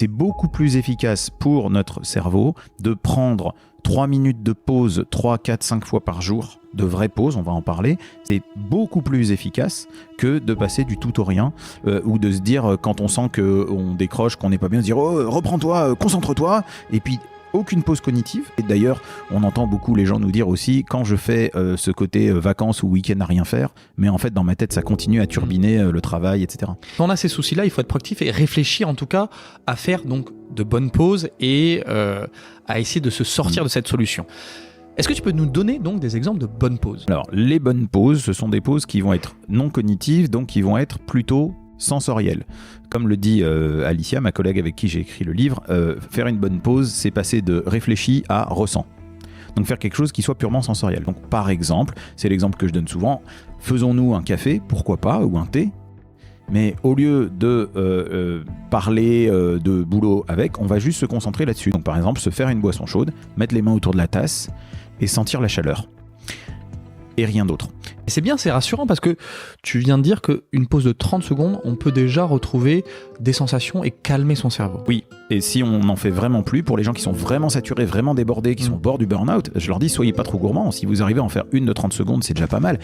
C'est beaucoup plus efficace pour notre cerveau de prendre 3 minutes de pause 3, 4, 5 fois par jour, de vraies pauses, on va en parler. C'est beaucoup plus efficace que de passer du tout au rien ou de se dire quand on sent qu'on décroche, qu'on n'est pas bien, de dire oh, reprends-toi, concentre-toi, et puis aucune pause cognitive. Et d'ailleurs, on entend beaucoup les gens nous dire aussi quand je fais ce côté vacances ou week-end à rien faire, mais en fait dans ma tête ça continue à turbiner le travail, etc. Quand on a ces soucis-là, il faut être proactif et réfléchir en tout cas à faire donc de bonnes pauses et à essayer de se sortir de cette solution. Est-ce que tu peux nous donner donc des exemples de bonnes pauses ? Alors, les bonnes pauses, ce sont des pauses qui vont être non cognitives, donc qui vont être plutôt sensorielles. Comme le dit Alicia, ma collègue avec qui j'ai écrit le livre, faire une bonne pause, c'est passer de réfléchi à ressent. Donc faire quelque chose qui soit purement sensoriel. Donc par exemple, c'est l'exemple que je donne souvent, faisons-nous un café, pourquoi pas, ou un thé, mais au lieu de parler de boulot avec, on va juste se concentrer là-dessus. Donc par exemple, se faire une boisson chaude, mettre les mains autour de la tasse et sentir la chaleur. Et rien d'autre. Et c'est bien, c'est rassurant parce que tu viens de dire qu'une pause de 30 secondes, on peut déjà retrouver des sensations et calmer son cerveau. Oui, et si on n'en fait vraiment plus, pour les gens qui sont vraiment saturés, vraiment débordés, qui sont au bord du burn-out, je leur dis soyez pas trop gourmands, si vous arrivez à en faire une de 30 secondes, c'est déjà pas mal.